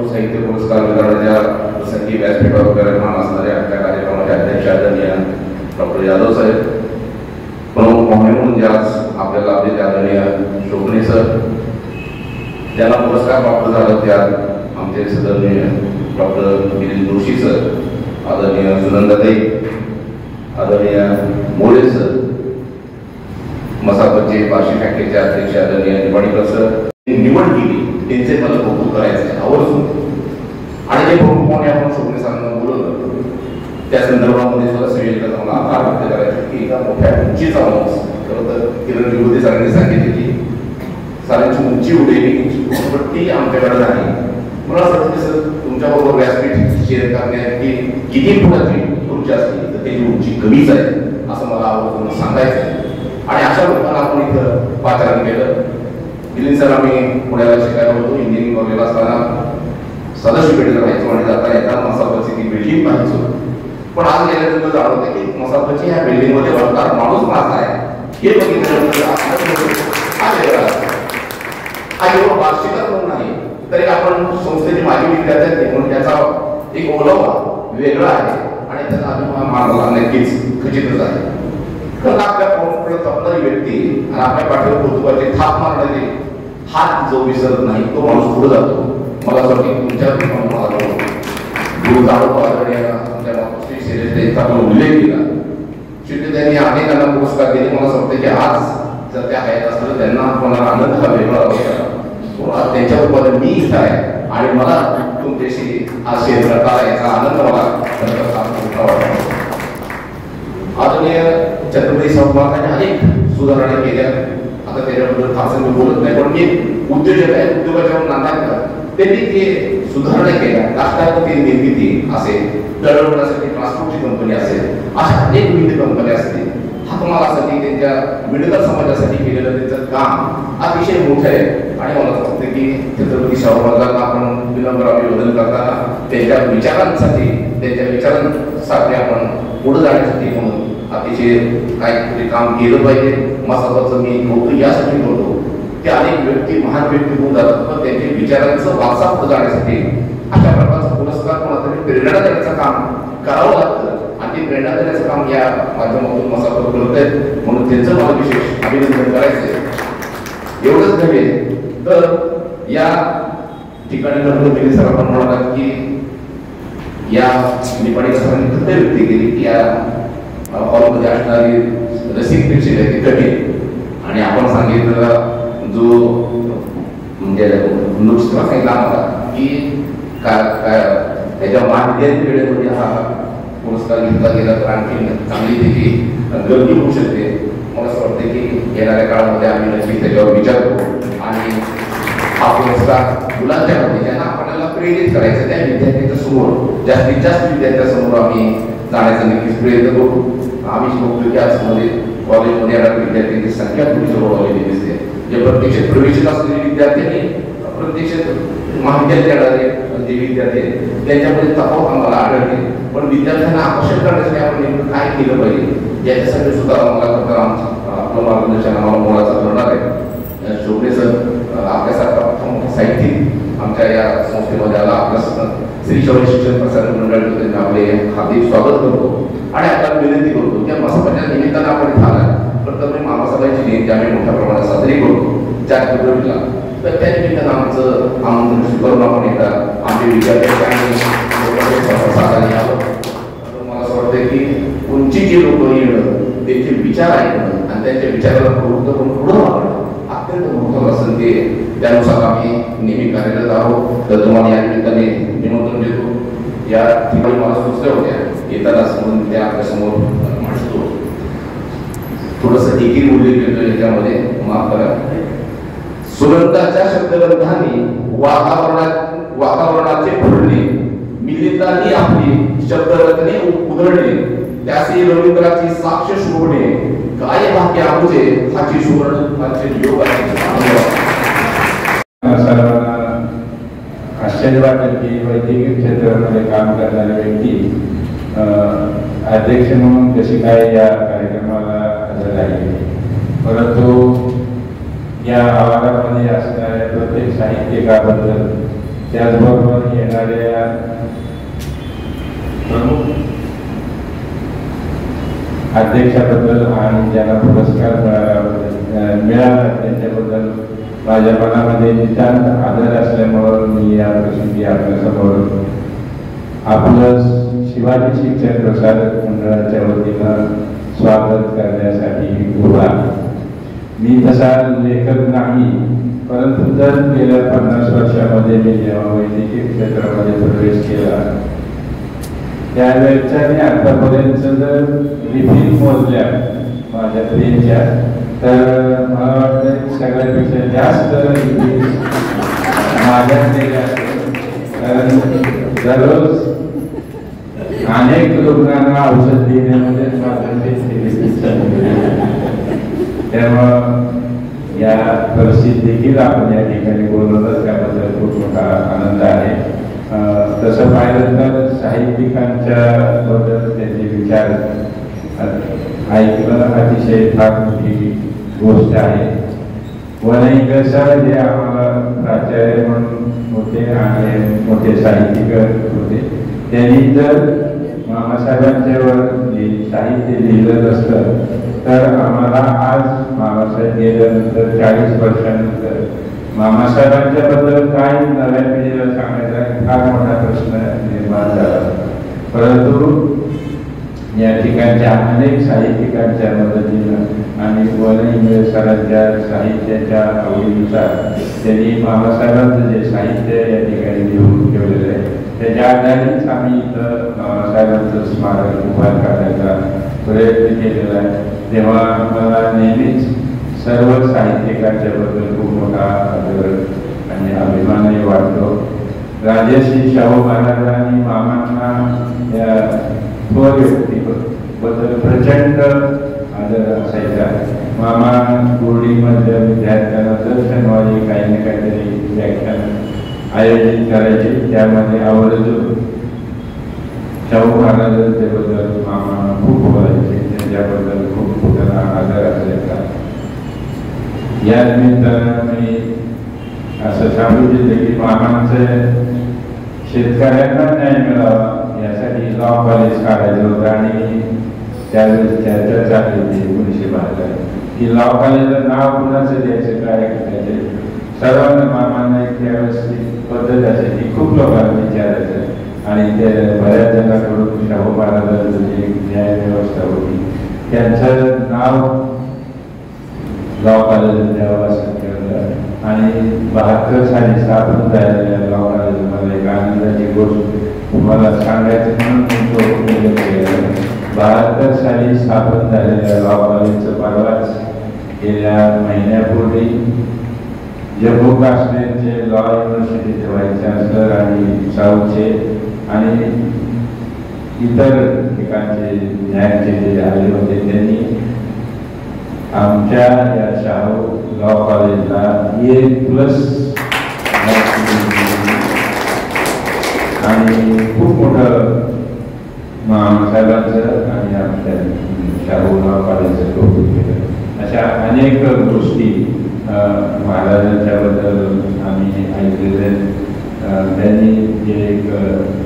साहित्य पुरस्कार वितरणाच्या प्रसंगी व्यासपीठावर विराजमान असणारे आजच्या कार्यक्रमाचे अध्यक्ष आदरणीय डॉक्टर यादव साहेब, प्रमुख पाहुणे म्हणून जे आज आपल्याला लाभले आदरणीय शोभणे सर, ज्यांना पुरस्कार प्राप्त झाला त्या आमचे सदरणीय डॉक्टर गिरीश जोशी सर, आदरणीय सुनंदाताई, आदरणीय मोरे सर, मसापचे बार्शी फॅक्टरीचे अध्यक्ष आदरणीय निवाडीकर सर, निवड केली त्यांचे मला कौतुक करायचे आवर्जून. आणि जे प्रमुख पाहुणे आपण शोभने सरांना बोलवलं त्या संदर्भामध्ये सुद्धा संयोजकाचा मला आभार व्यक्त करायचे की एका मोठ्या उंचीचा माणूस. खरं तर किरण विभूती सरांनी सांगितले की सरांची उंची उडेली पण ती आमच्याकडे नाही. मला असं वाटतं सर तुमच्याबरोबर व्यासपीठ शेअर करण्याची किती फुटाची उंची असते तर त्याची उंची कमीच आहे असं मला आवर्जून सांगायचं आहे. आणि अशा लोकांना आपण इथं पाचारण केलं. गिरीश सर आम्ही पुण्याला शिकायला होतो, इंजिनिअरिंग कॉलेजला असताना सदस्य पेठेला राहायचो आणि जाता येता मसापची ती बिल्डिंग पाहायचो. पण आज गेल्यानंतर जाणवतं की मसापची ह्या बिल्डिंग मध्ये वळणार माणूस माझा आहे हे बघितल्यानंतर हा केवळ वार्षिकच म्हणून नाही तर एक आपण संस्थेचे माजी विद्यार्थी म्हणून त्याचा एक ओलावा वेगळा आहे आणि त्याचा अभिमान मानला नक्कीच खचितच आहे. कारण आपल्या पुढे जपणारी व्यक्ती आणि आपल्या पाठीवर कौतुकाची थाप मारणारे हात जो विसरत नाही तो माणूस पुढे जातो. मला असं वाटतं तुमच्या गुरु श्री शैलेशचा आपण उल्लेख केला. शेवटी त्यांनी अनेकांना पुरस्कार दिले. मला असं वाटतं की आज जर त्या आहेत असलं त्यांना कोणाला आनंद हा वेगळा होता. त्यांच्या रूपात मी इथं आहे आणि मला तुमच्याशी आज शेअर करता याचा आनंद मला वाटतो. आदरणीय छत्रपती संस्थानाने अनेक सुधारणा केल्या. आता त्याच्याबद्दल फारसं मी बोलत नाही पण मी उद्योजक आहे, उद्योगाच्या नात्यात त्यांनी ते सुधारणा केल्या. राष्ट्रात निर्मिती असेल, दळणवळणासाठी ट्रान्सपोर्टची कंपनी असेल, अशा अनेक विविध कंपन्या असतील. हातमागासाठी त्यांच्या मिडल समाजासाठी केलेलं त्यांचं काम अतिशय मोठं आहे. आणि मला वाटतं की छत्रपती शाहू महाराजांना आपण विनम्र अभिवादन करताना त्यांच्या विचारांसाठी त्यांच्या विचारांसाठी आपण पुढे जाण्यासाठी म्हणून अतिशय काहीतरी काम केलं पाहिजे. मसापाचं मी कौतुक यासाठी करतो की अनेक व्यक्ती महान व्यक्ती होऊन जातात पण त्यांच्या विचारांचं वारसा पुढे जाण्यासाठी अशा प्रकारचा पुरस्कार कोणाला तरी प्रेरणा देण्याचं काम करावं लागतं आणि ते प्रेरणा देण्याचं काम या माध्यमातून मसापत करत आहेत म्हणून त्यांचं मला विशेष अभिनंदन करायचं. एवढंच नव्हे तर या ठिकाणी गिरीश सर आपण म्हणालात की या निपाणी सरांनी कृत्य व्यक्ती केली की या हॉलमध्ये असणारी रसिक प्रेक्षक आहे ती कठीण आणि आपण सांगितलेला जो म्हणजे नुसतं सांगितला आम्हाला की त्याच्या महाविद्यालयीन वेळेमध्ये हा पुरस्कार घेतला गेला तर आणखी चांगली त्याची गर्दी होऊ शकते. मला असं वाटतं की येणाऱ्या काळामध्ये आम्ही नक्की त्याच्यावर विचार करू आणि हा पुरस्कार मुलांच्या मध्ये ज्यांना आपल्याला प्रेरित करायचं त्या विद्यार्थ्यांच्या समोर जास्तीत जास्त विद्यार्थ्यांसमोर आम्ही जाण्याचा नक्कीच प्रयत्न करू. आम्ही बघतो की आजमध्ये कॉलेजमध्ये येणाऱ्या विद्यार्थ्यांची संख्या थोडीशी वाढवलेली दिसते. जे प्रत्यक्षात प्रवेशित असलेले विद्यार्थ्यांनी प्रत्यक्षात महाविद्यालयात येणारे जे विद्यार्थी आहेत त्यांच्यामध्ये तफावत आम्हाला आढळते. पण विद्यार्थ्यांना आकर्षण करण्यासाठी आपण नेमकं काय केलं पाहिजे याच्यासाठी सुद्धा आम्हाला आपलं मार्गदर्शन आम्हाला मोलाचं ठरणार आहे. शोभने सर आपल्यासारखा प्रथम साहित्यिक आमच्या या संस्थेमध्ये आला. आपल्या श्री शौर्य शिक्षण प्रसारण मंडळ आपले हार्दिक स्वागत करतो आणि आपल्याला विनंती करतो की मसापाच्या निमित्तानं आपण इथं आला प्रथम मामासाहेबांची जयंती आम्ही मोठ्या प्रमाणात साजरी करतो 4 फेब्रुवारीला. तर त्या निमित्तानं आमचं आमंत्रण स्वीकारून आपण एकदा आमचे विद्यार्थी आलो. मला असं वाटतं की उंचीचे लोक येणं त्यांचे विचार ऐकणं आणि त्यांच्या विचाराला प्रवृत्त करून पुढं वागणं अत्यंत महत्त्वाचं असेल ते त्यानुसार आम्ही नेहमी कार्यरत आहोत. तर तुम्हाला या निमित्ताने निमंत्रण देतो. या ठिकाणी मला सुचल्या होत्या येताना म्हणून त्या आपल्यासमोर मांडतो. थोडंसं एकेरी उल्लेख केलं याच्यामध्ये माफ करा. सुगंधाच्या शब्दबंधाने वातावरणाचे फुलणे मिलिंदांनी आपली शब्दरत्ने उधळणे त्याचे रवींद्राची साक्ष शोभणे काय भाग्य आमचे हाची सुवर्णाचे योग आहे. सर्वांना आश्चर्य वाटेल की वैद्यकीय क्षेत्रामध्ये काम करणारी व्यक्ती अध्यक्ष म्हणून कशी काय या कार्यक्रमाला हजर आहे. परंतु या आवारामध्ये असणाऱ्या प्रत्येक साहित्यिकाबद्दल त्याचबरोबर येणाऱ्या प्रमुख अध्यक्षाबद्दल आणि ज्यांना पुरस्कार मिळाला त्यांच्याबद्दल माझ्या मनामध्ये नितांत आदर असल्यामुळं मी या प्रसंगी आपल्यासमोर आपलं शिवाजी शिक्षण प्रसारक मंडळाच्या वतीनं स्वागत करण्यासाठी उभा. मी तसा लेखक नाही, परंतु जर गेल्या 50 वर्षामध्ये मी जेव्हा वैद्यकीय क्षेत्रामध्ये प्रवेश केला त्यावेळेच्या मी आतापर्यंत जर रिफिल मोजल्या माझ्या प्लेनच्या, तर मला वाटतं सगळ्यापेक्षा जास्त माझ्या केल्या. कारण दररोज अनेक रुग्णांना औषध देण्यामध्ये त्यामुळं या परिस्थितीत देखील आपण या ठिकाणी बोलवलं त्याबद्दल खूप मोठा आनंद आहे. तसं पाहिलं तर साहित्यिकांच्या बद्दल त्यांचे विचार ऐकणं अतिशय फार मोठी गोष्ट आहे. वनईकर सर हे आम्हाला प्राचार्य म्हणून होते आणि मोठे साहित्यिक होते. त्यांनी जर मामासाहेबांच्यावर साहित्य लिहिलं असतं तर आम्हाला आज मामासाहेब गेल्यानंतर 40 वर्षानंतर मामासाहेबांच्या बद्दल काय नव्या पिढीला सांगायचा फार मोठा प्रश्न निर्माण झाला. परंतु या ठिकाणच्या अनेक साहित्यिकांच्या मदतीनं आणि वनईकर सरांच्या साहित्याच्या आवडीनुसार त्यांनी मामासाहेबांचं जे साहित्य या ठिकाणी लिहून ठेवलेलं आहे त्याच्या आधारेच आम्ही इथं मामासाहेबांचं स्मारक उभा करण्याचा प्रयत्न केलेला आहे. तेव्हा मला नेहमीच सर्व साहित्यिकांच्या बद्दल खूप मोठा आदर आणि अभिमानही वाटतो. राजर्षी शाहू महाराजांनी मामांना या थोर व्यक्तीबद्दल प्रचंड आदर असायचा. मामा गुरुडीमधल्या विद्यार्थ्यांना दर शनिवारी काही ना काहीतरी व्याख्यान आयोजित करायचे. त्यामध्ये आवर्जून शाहू महाराजांच्याबद्दल मामा खूप बोलायचे, त्यांच्याबद्दल खूप त्यांना आदर असायचा. या निमित्तानं मी असं सांगू इच्छिते की मामांचं शेतकऱ्यांना न्याय मिळावा यासाठी लॉ कॉलेज काढायचं होतं आणि त्यावेळेस चर्चा चालली होती 1912 की लॉ कॉलेजचं नाव कुणाचं द्यायचं काय करायचे. सर्वांना मामांना एक व्यवस्थित पद्धत असायची, खूप लोकांना विचारायचं आणि ते बऱ्याच जणांकडून शाहू महाराजांचं जी न्याय व्यवस्था होती त्यांचं नाव लॉ कॉलेज द्यावं असं ठरवलं आणि 72 साली स्थापन झालेल्या लॉ कॉलेजमध्ये एक आनंदाची गोष्ट तुम्हाला सांगायचं म्हणून मी तो उल्लेख केला. 72 साली स्थापन झालेल्या लॉ कॉलेजचं परवाच गेल्या महिन्यापूर्वी जम्मू काश्मीरचे लॉ युनिव्हर्सिटीचे व्हाईस चान्सलर आणि साऊथचे आणि इतर ठिकाणचे न्यायाचे जे आले होते त्यांनी आमच्या या शाहू लॉ कॉलेजला A+ आणि खूप मोठं मामासाहेबांचं आणि आमच्या शाहू लॉ कॉलेजचं कौतुक केलं. अशा अनेक गोष्टी महाराजांच्याबद्दल आम्ही ऐकलेले. त्यांनी जे एक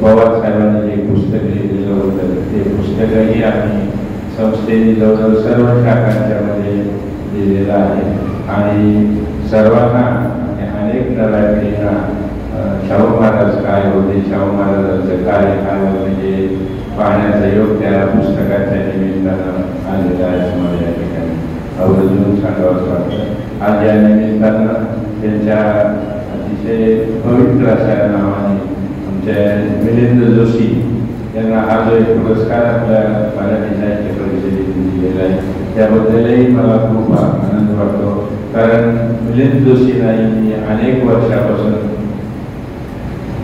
पवार साहेबांनी जे पुस्तक लिहिलेलं होतं ते पुस्तकही आम्ही संस्थेने जवळजवळ सर्व शाखांच्या मध्ये लिहिलेलं आहे आणि सर्वांना अनेक नव्या शाहू महाराज काय होते, शाहू महाराजांचं काय म्हणजे पाहण्याचा योग त्या पुस्तकाच्या निमित्तानं आलेला आहे असं मला या ठिकाणी आवर्जून सांगावंच वाटतं. आज या निमित्तानं त्यांच्या अतिशय पवित्र अशा नावाने आमच्या मिलिंद जोशी यांना हा जो एक पुरस्कार आपल्या मराठी साहित्य परिषदेने दिलेला आहे त्याबद्दलही मला खूप आनंद वाटतो. कारण मिलिंद जोशींनी अनेक वर्षापासून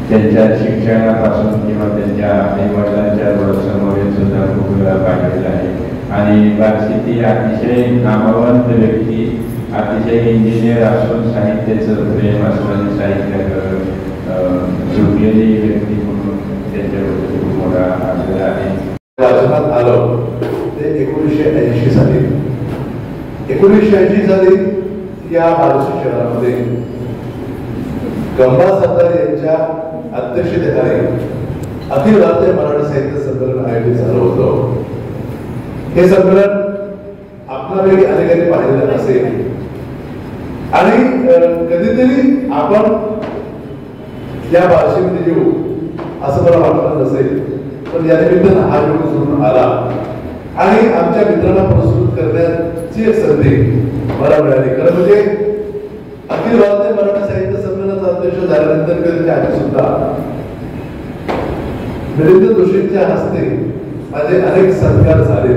त्यांच्या शिक्षणापासून किंवा त्यांच्या आईवडिलांच्या समोर सुद्धा खूप वेळा पाहिलेला आहे आणि बार्शीची अतिशय नामवंत व्यक्ती, अतिशय इंजिनियर असून साहित्याचं प्रेम असणारी साहित्याकडे झुकलेली व्यक्ती म्हणून त्यांच्याबद्दल खूप मोठा आदर आहे. वाचनात आलं ते 1980 साली. 1980 साली या बार्शी शहरामध्ये गंभा सरदार यांच्या अध्यक्षतेखाली अखिल भारतीय मराठी साहित्य संमेलन आयोजित झालं होतं. हे संमेलन आपल्यापैकी अनेकांनी पाहिलेलं असेल आणि कधीतरी आपण या बार्शीमध्ये येऊ असं मला वाटलं नसेल, पण या निमित्तानं हा व्हिडिओ सोडून आला आणि आमच्या मित्रांना पुरस्कृत करण्याची एक संधी मला मिळाली. खरं म्हणजे अखिल भारतीय मराठी साहित्य संमेलनाचा अध्यक्ष झाल्यानंतर कधी आधी सुद्धा मिलिंद जोशींच्या हस्ते माझे अनेक सत्कार झाले.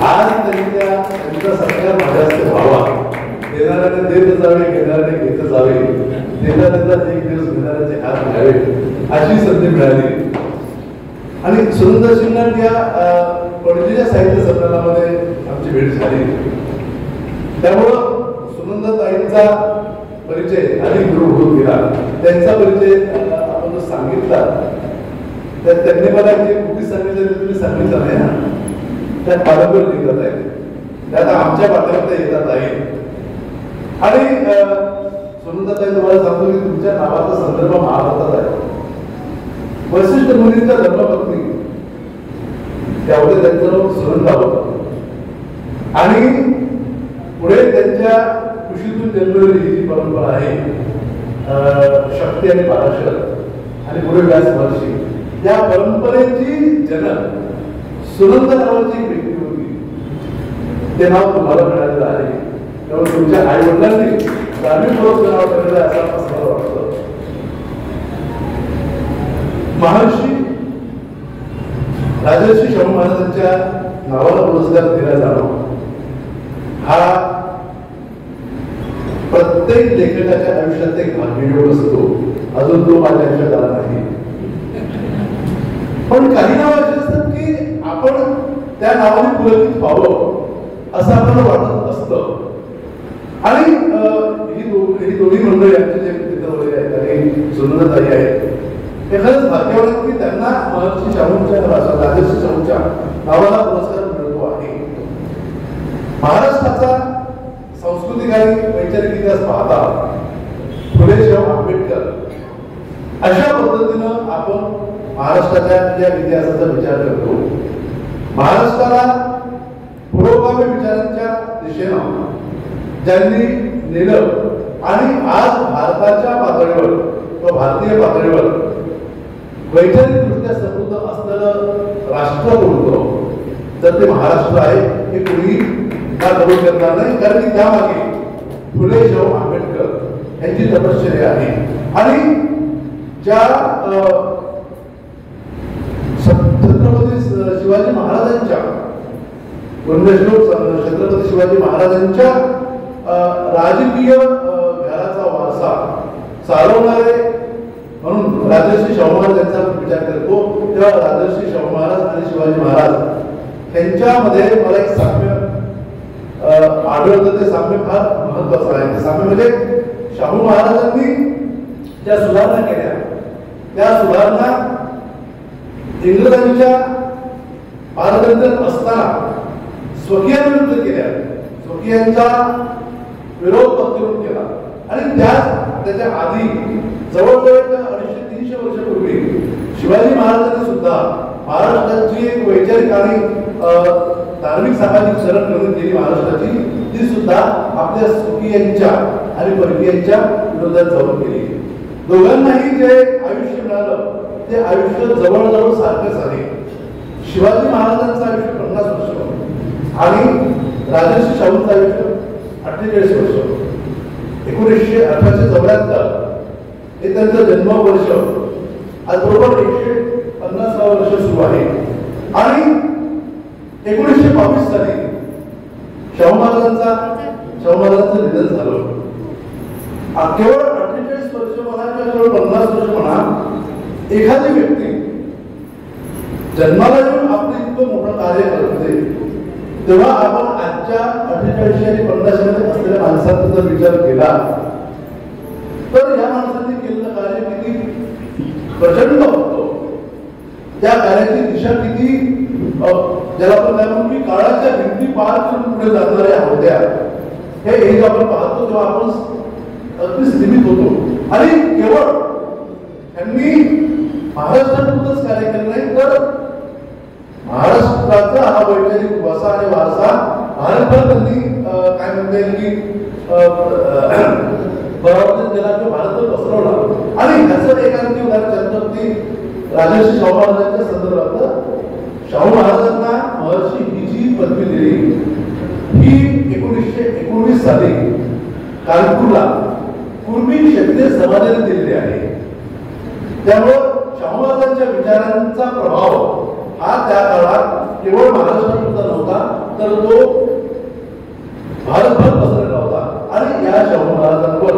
आज त्यांचा सत्कार माझ्या हस्ते व्हावा, देणाऱ्याने देत जावे, घेणाऱ्याने घेत जावे, देता देता एक दिवस घेणाऱ्याचे हात घ्यावे अशी संधी मिळाली. आणि सुनंदाजींना या पणजीच्या साहित्य संमेलनामध्ये आमची भेट झाली. त्यामुळं सुनंदाताईंचा परिचय अधिक दृढ होत गेला. त्यांचा परिचय आपण जो सांगितला तर त्यांनी मला जे कृती सांगितलं तुम्ही सांगितलं नाही ना, त्या पारंपरिक लिहितात आहे, त्यात आमच्या पाठावर येतात आहे. आणि सुनंदाताई तुम्हाला सांगतो की तुमच्या नावाचा संदर्भ महाभारतात आहे. वशिष्ठ मुनींच्या धर्मपत्नी त्यामुळे त्यांचं नाव सुनंदा होतं आणि पुढे त्यांच्या कुशीतून जन्मलेली ही जी परंपरा आहे शक्ती आणि पराशर आणि पुढे व्यास महर्षी, या परंपरेची जनक सुनंदा नावाची एक व्यक्ती होती. ते नाव तुम्हाला मिळालेलं आहे. त्यामुळे तुमच्या आई वडिलांनी जाणीवपूर्वक नाव ठरवलं असं मला वाटतं. महर्षी राजर्षी शाहू महाराजांच्या नावाला पुरस्कार दिला जाणं हा प्रत्येक लेखकाच्या आयुष्यात एक भाग्ययोग असतो. अजून तो माझ्या आयुष्यात आला नाही. पण काही नाव अशी असतात की आपण त्या नावाने पुलकित व्हावं असं आपल्याला वाटत असतं. आणि ही दोन्ही मंडळी आमचे जे मित्र वगैरे आहेत आणि सुनंदाताई आहेत, हे खरंच भाग्यवान आहेत की त्यांना महर्षी शाहूंच्या राजर्षी शाहूंच्या नावाला पुरस्कार मिळतो आहे. महाराष्ट्राचा सांस्कृतिक आणि वैचारिक इतिहास पाहता फुले शाहू आंबेडकर अशा पद्धतीनं आपण महाराष्ट्राच्या या इतिहासाचा विचार करतो. महाराष्ट्राला पुरोगामी विचारांच्या दिशेनं ज्यांनी नेलं आणि आज भारताच्या पातळीवर किंवा भारतीय पातळीवर वैचारिकदृष्ट्या समृद्ध असलेलं राष्ट्र बोलतो तर ते महाराष्ट्र आहे. हे कुणी का कबूल करणार नाही, कारण की त्यामागे फुले शाहू आंबेडकर यांची तपश्चर्या आहे. आणि ज्या छत्रपती शिवाजी महाराजांच्या पुण्यश्लोक छत्रपती शिवाजी महाराजांच्या राजकीय घराचा वारसा चालवणारे म्हणून राजर्षी शाहू महाराज यांचा विचार करतो तेव्हा राजर्षी शाहू महाराज आणि शिवाजी महाराज यांच्यामध्ये मला एक साम्य आढळतं. ते साम्य फार महत्वाचं आहे. ते साम्य म्हणजे शाहू महाराजांनी ज्या सुधारणा केल्या त्या सुधारणा इंग्रजांच्या पारतंत्र्यात असताना स्वकीयांविरुद्ध केल्या, स्वकीयांचा विरोध पत्करून केला. आणि त्याच्या आधी जवळजवळ 250-300 वर्षापूर्वी शिवाजी महाराजांनी सुद्धा महाराष्ट्राची एक वैचारिक आणि धार्मिक सामाजिक शरण निर्मित केली महाराष्ट्राची, ती सुद्धा आपल्या स्वकीयांच्या आणि परकीयांच्या विरोधात जाऊन केली. दोघांनाही जे आयुष्य मिळालं ते आयुष्य जवळजवळ सारखंच आहे. शिवाजी महाराजांचं आयुष्य 50 वर्ष आणि राजर्षी शाहूंचं आयुष्य 48 वर्ष. 1874 हे त्यांचं जन्मवर्ष. आज बरोबर 150 वर्ष सुरू आहे. आणि 1922 साली शाहू महाराजांचं निधन झालं. केवळ 48 वर्ष म्हणा किंवा केवळ 50 वर्ष म्हणा, एखादी व्यक्ती जन्माला येऊन आपलं इतकं मोठं कार्य करते तेव्हा आपण आजच्या 48 आणि 50 मध्ये असलेल्या माणसांचा जर विचार केला तर या माणसांनी केलेलं कार्य किती प्रचंड होतो. त्या कार्याची दिशा किती ज्याला आपण काय म्हणू की काळाच्या भिंती पार करून पुढे जाणाऱ्या होत्या. हे आपण पाहतो तेव्हा आपण अगदी स्थिमित होतो. आणि केवळ त्यांनी महाराष्ट्रातूनच कार्य केलं नाही तर महाराष्ट्राचा हा वैचारिक वसा आणि वारसा भारतभर त्यांनी काय म्हणता येईल की परावर्तित केला किंवा भारतभर पसरवला. आणि ह्याचं एक आणखी उदाहरण राजर्षी शाहू महाराजांच्या संदर्भात शाहू महाराजांना महर्षी ही जी पदवी दिली ही 1919 साली कानपूरला कुर्मी क्षत्रिय समाजाने दिलेली आहे. त्यामुळं शाहू महाराजांच्या विचारांचा प्रभाव हा त्या काळात केवळ महाराष्ट्रापुरता नव्हता तर तो भारतभर पसरलेला होता. आणि या शाहू महाराजांवर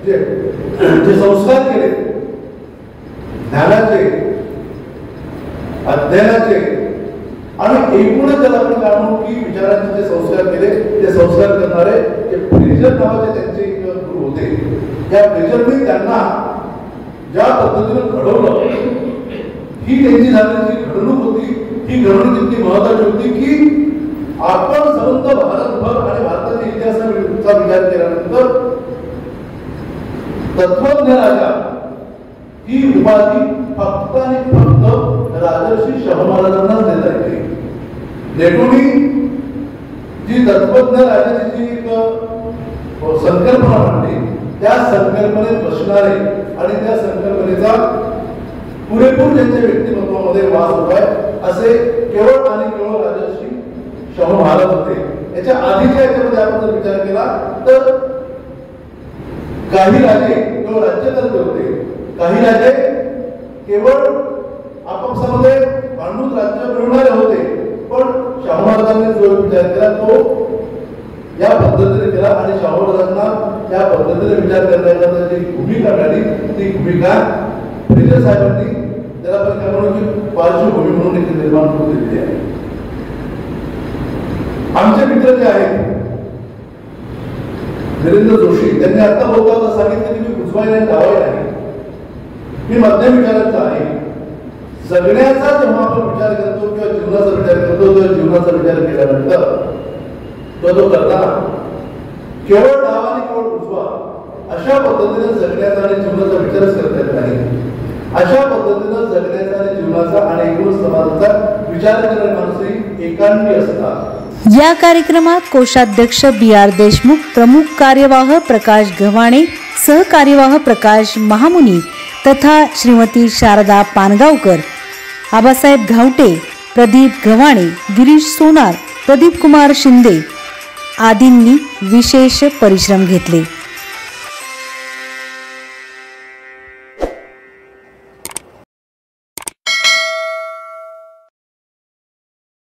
जे संस्कार केले ज्ञानाचे अध्ययनाचे आणि एकूणच ज्याला आपण काढून की विचारांचे जे संस्कार केले ते संस्कार करणारे जे फ्रेजर नावाचे त्यांचे गुरु होते. या फ्रेजरने त्यांना ज्या पद्धतीने घडवलं ही त्यांची झालेली घडवणूक होती. ही घडवणूक इतकी महत्वाची होती की आपण संत भारतभर आणि भारताच्या इतिहासाचा विचार केल्यानंतर तत्वज्ञ राजा ही उपाधी फक्त आणि फक्त राजर्षी शाहू महाराजांनाच देता येते. नेटोनी जी तत्वज्ञ राजाची जी संकल्पना मांडली त्या संकल्पनेत बसणारे आणि त्या संकल्पनेचा पुरेपूर त्यांच्या व्यक्तिमत्वामध्ये वास होत आहे असे केवळ आणि केवळ राजर्षी शाहू महाराज होते. याच्या आधीच्या याच्यामध्ये आपण जर विचार केला तर काही राजे केवळ राज्यकर्ते होते. काही राजे केवळ आपापसामध्ये भांडून राज्य मिळवणारे होते. पण शाहू महाराजांनी जो विचार केला तो या पद्धतीने केला आणि शाहू महाराजांना या पद्धतीने विचार करण्याची जी भूमिका काढली ती भूमिका फ्रेजर साहेबांनी त्याला आपण काय म्हणू की पार्श्वभूमी म्हणून एक निर्माण करून दिलेली आहे. आमचे मित्र जे आहेत नरेंद्र जोशी त्यांनी आता बोलताना सांगितलं की मी बुजवायला लावाय नाही. मी मध्यम विचारांचा आहे. जगण्याचा जेव्हा आपण विचार करतो किंवा जीवनाचा विचार करतो किंवा जीवनाचा विचार केल्यानंतर तो करताना केवळ डावा आणि केवळ उजवा अशा पद्धतीने जगण्याचा आणि जीवनाचा विचारच करता येत नाही. अशा पद्धतीने जगण्याचा आणि जीवनाचा आणि एकूण समाजाचा विचार करणारे माणसं एकांगी असतात. या कार्यक्रमात कोषाध्यक्ष BR देशमुख, प्रमुख कार्यवाह प्रकाश गव्हाणे, सहकार्यवाह प्रकाश महामुनी तथा श्रीमती शारदा पानगावकर, आबासाहेब घावटे, प्रदीप गव्हाणे, गिरीश सोनार, प्रदीप कुमार शिंदे आदींनी विशेष परिश्रम घेतले.